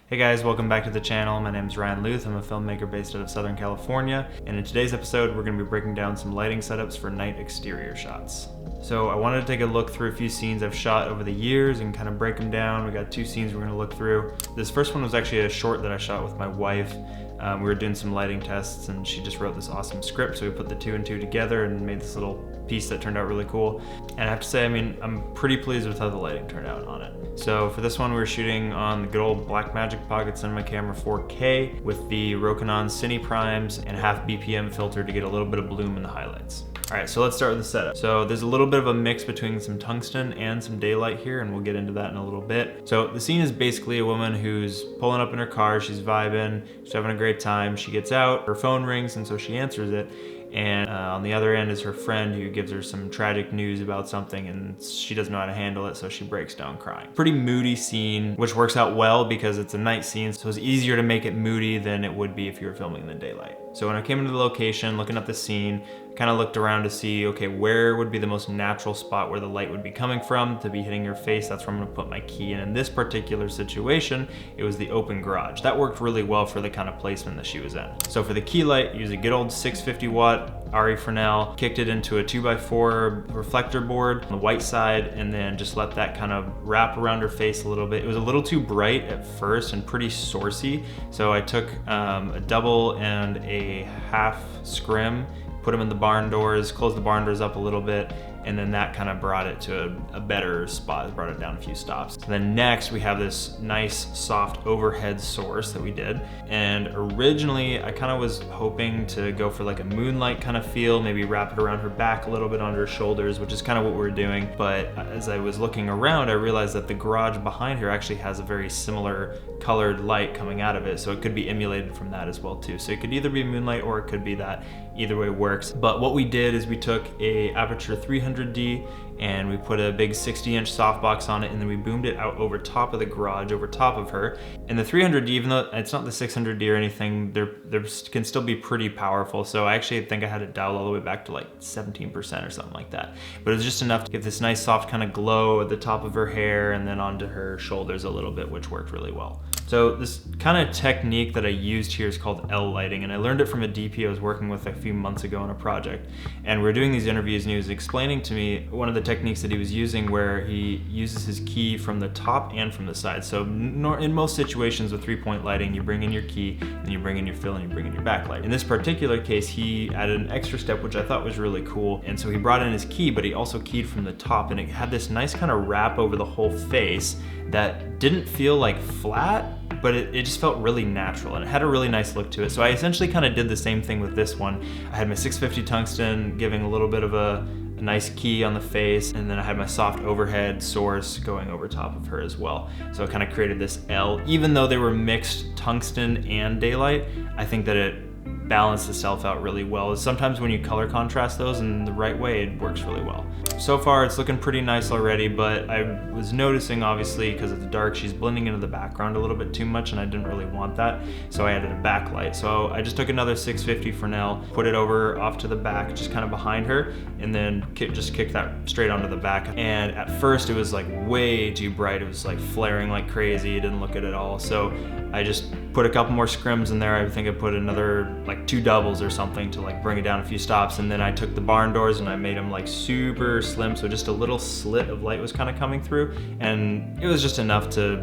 Hey guys, welcome back to the channel. My name is Luth. I'm a filmmaker based out of Southern California, and in today's episode we're going to be breaking down some lighting setups for night exterior shots. So I wanted to take a look through a few scenes I've shot over the years and kind of break them down. We got two scenes we're going to look through. This first one was actually a short that I shot with my wife. We were doing some lighting tests and she just wrote this awesome script, so we put the two and two together and made this little piece that turned out really cool. And I have to say, I'm pretty pleased with how the lighting turned out on it. So for this one, we were shooting on the good old Blackmagic Pocket Cinema Camera 4K with the Rokinon Cine Primes and half BPM filter to get a little bit of bloom in the highlights. All right, so let's start with the setup. So there's a little bit of a mix between some tungsten and some daylight here, and we'll get into that in a little bit. So the scene is basically a woman who's pulling up in her car, she's vibing, she's having a great time. She gets out, her phone rings, and so she answers it. And on the other end is her friend who gives her some tragic news about something, and she doesn't know how to handle it, so she breaks down crying. Pretty moody scene, which works out well because it's a night scene, so it's easier to make it moody than it would be if you were filming in the daylight. So when I came into the location, looking at the scene, kind of looked around to see, okay, where would be the most natural spot where the light would be coming from to be hitting your face. That's where I'm gonna put my key. And in this particular situation, it was the open garage. That worked really well for the kind of placement that she was in. So for the key light, use a good old 650 watt RE Fresnel, kicked it into a 2x4 reflector board on the white side, and then just let that kind of wrap around her face a little bit. It was a little too bright at first and pretty sourcey. So I took a double and a half scrim, put them in the barn doors, closed the barn doors up a little bit, and then that kind of brought it to a better spot, brought it down a few stops. And then next we have this nice soft overhead source that we did. And originally I kind of was hoping to go for like a moonlight kind of feel, maybe wrap it around her back a little bit on her shoulders, which is kind of what we were doing. But as I was looking around, I realized that the garage behind her actually has a very similar colored light coming out of it. So it could be emulated from that as well too. So it could either be moonlight or it could be that. Either way works. But what we did is we took a aperture 300D and we put a big 60-inch softbox on it, and then we boomed it out over top of the garage, over top of her. And the 300D, even though it's not the 600D or anything, they can still be pretty powerful. So I actually think I had it dialed all the way back to like 17% or something like that. But it was just enough to give this nice soft kind of glow at the top of her hair and then onto her shoulders a little bit, which worked really well. So this kind of technique that I used here is called L lighting, and I learned it from a DP I was working with a few months ago on a project. And we were doing these interviews and he was explaining to me one of the techniques that he was using where he uses his key from the top and from the side. So in most situations with 3-point lighting, you bring in your key, and you bring in your fill, and you bring in your backlight. In this particular case, he added an extra step, which I thought was really cool. And so he brought in his key, but he also keyed from the top, and it had this nice kind of wrap over the whole face that didn't feel like flat, but it just felt really natural, and it had a really nice look to it. So I essentially kind of did the same thing with this one. I had my 650 tungsten giving a little bit of a nice key on the face, and then I had my soft overhead source going over top of her as well. So it kind of created this L. Even though they were mixed tungsten and daylight, I think that it balanced itself out really well. Sometimes when you color contrast those in the right way, it works really well. So far it's looking pretty nice already, but I was noticing, obviously because it's dark, she's blending into the background a little bit too much, and I didn't really want that, so I added a backlight. So I just took another 650 Fresnel, put it over off to the back, just kind of behind her, and then just kicked that straight onto the back. And at first it was like way too bright, it was like flaring like crazy, it didn't look good at all. So I just put a couple more scrims in there. I think I put another like 2 doubles or something to like bring it down a few stops, and then I took the barn doors and I made them like super slim, so just a little slit of light was kind of coming through, and it was just enough to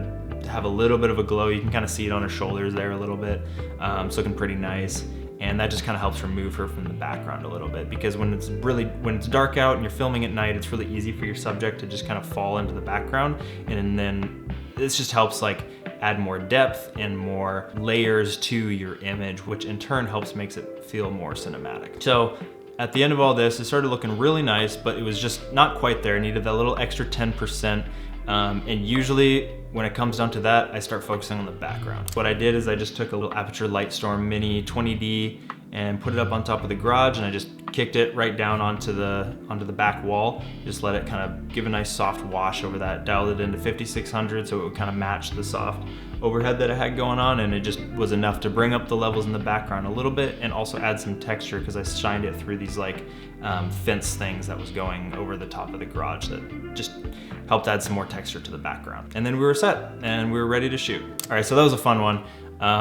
have a little bit of a glow. You can kind of see it on her shoulders there a little bit. It's looking pretty nice, and that just kind of helps remove her from the background a little bit, because when it's dark out and you're filming at night, it's really easy for your subject to just kind of fall into the background, and then this just helps like add more depth and more layers to your image, which in turn makes it feel more cinematic. So at the end of all this, it started looking really nice, but it was just not quite there. It needed that little extra 10%. And usually when it comes down to that, I start focusing on the background. What I did is I just took a little Aperture Lightstorm Mini 20D and put it up on top of the garage, and I just kicked it right down onto the back wall. Just let it kind of give a nice soft wash over that, dialed it into 5600 so it would kind of match the soft overhead that I had going on, and it just was enough to bring up the levels in the background a little bit and also add some texture because I shined it through these like fence things that was going over the top of the garage that just helped add some more texture to the background. And then we were set and we were ready to shoot. All right, so that was a fun one.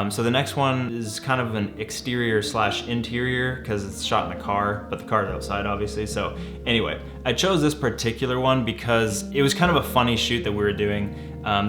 So the next one is kind of an exterior slash interior because it's shot in a car, but the car's outside obviously. So anyway, I chose this particular one because it was kind of a funny shoot that we were doing.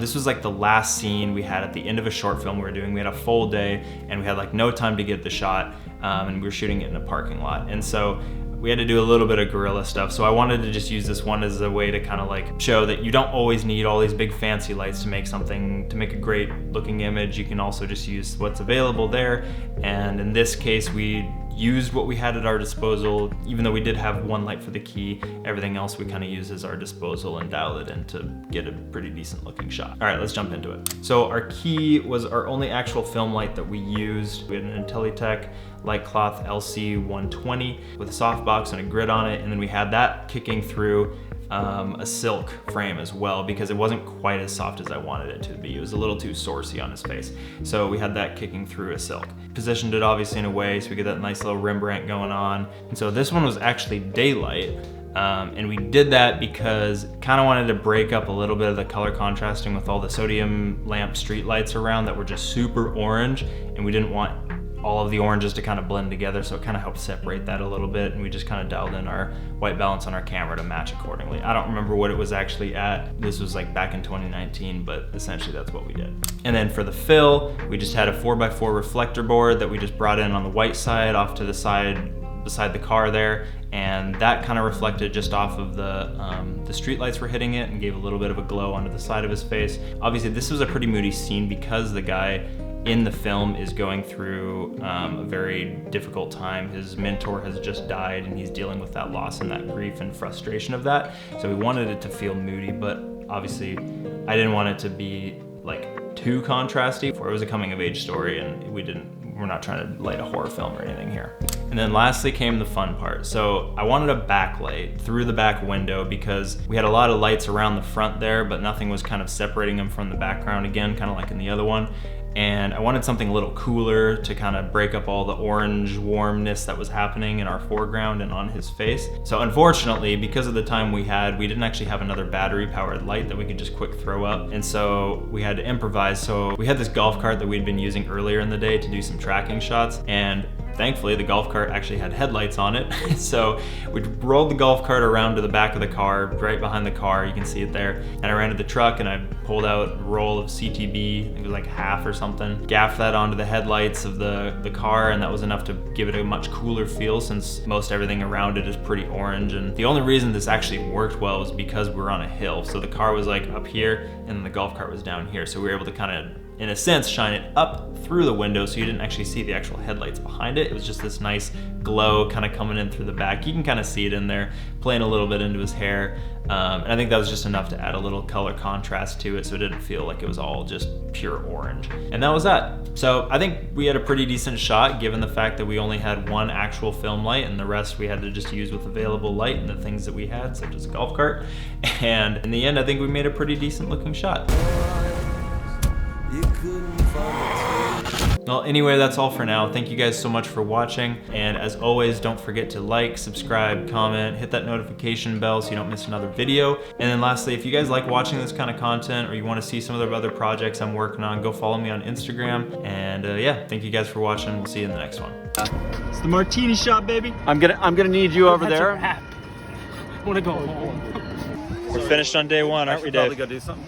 This was like the last scene we had at the end of a short film we were doing. We had a full day and we had like no time to get the shot, and we were shooting it in a parking lot. And so we had to do a little bit of guerrilla stuff. So I wanted to just use this one as a way to kind of like show that you don't always need all these big fancy lights to make something, to make a great looking image. You can also just use what's available there. And in this case, we used what we had at our disposal. Even though we did have one light for the key, everything else we kind of used as our disposal and dialed it in to get a pretty decent looking shot. All right, let's jump into it. So our key was our only actual film light that we used. We had an IntelliTech light cloth LC120 with a softbox and a grid on it, and then we had that kicking through a silk frame as well because it wasn't quite as soft as I wanted it to be. It was a little too sourcey on his face. So we had that kicking through a silk. Positioned it obviously in a way so we get that nice little Rembrandt going on. And so this one was actually daylight. And we did that because kind of wanted to break up a little bit of the color contrasting with all the sodium lamp street lights around that were just super orange, and we didn't want all of the oranges to kind of blend together, so it kind of helped separate that a little bit, and we just kind of dialed in our white balance on our camera to match accordingly. I don't remember what it was actually at. This was like back in 2019, but essentially that's what we did. And then for the fill, we just had a 4x4 reflector board that we just brought in on the white side off to the side beside the car there, and that kind of reflected just off of the street lights were hitting it and gave a little bit of a glow onto the side of his face. Obviously this was a pretty moody scene because the guy in the film is going through a very difficult time. His mentor has just died and he's dealing with that loss and that grief and frustration of that. So we wanted it to feel moody, but obviously I didn't want it to be like too contrasty. For it was a coming of age story and we're not trying to light a horror film or anything here. And then lastly came the fun part. So I wanted a backlight through the back window because we had a lot of lights around the front there, but nothing was kind of separating them from the background again, kind of like in the other one. And I wanted something a little cooler to kind of break up all the orange warmness that was happening in our foreground and on his face. So unfortunately, because of the time we had, we didn't actually have another battery powered light that we could just quick throw up. And so we had to improvise. So we had this golf cart that we'd been using earlier in the day to do some tracking shots, and thankfully the golf cart actually had headlights on it. So we rolled the golf cart around to the back of the car, right behind the car, you can see it there. And I ran to the truck and I pulled out a roll of CTB, I think it was like half or something, gaffed that onto the headlights of the car, and that was enough to give it a much cooler feel since most everything around it is pretty orange. And the only reason this actually worked well was because we were on a hill. So the car was like up here and the golf cart was down here. So we were able to kind of, in a sense, shine it up through the window so you didn't actually see the actual headlights behind it. It was just this nice glow kind of coming in through the back. You can kind of see it in there, playing a little bit into his hair. And I think that was just enough to add a little color contrast to it so it didn't feel like it was all just pure orange. And that was that. So I think we had a pretty decent shot given the fact that we only had one actual film light and the rest we had to just use with available light and the things that we had, such as a golf cart. And in the end, I think we made a pretty decent looking shot. Well, anyway, that's all for now. Thank you guys so much for watching. And as always, don't forget to like, subscribe, comment, hit that notification bell so you don't miss another video. And then lastly, if you guys like watching this kind of content or you want to see some of the other projects I'm working on, go follow me on Instagram. And yeah, thank you guys for watching. We'll see you in the next one. It's the martini shot, baby. I'm gonna need you over there. I want to go home. We're finished on day one, aren't we, Dave? Probably go do something.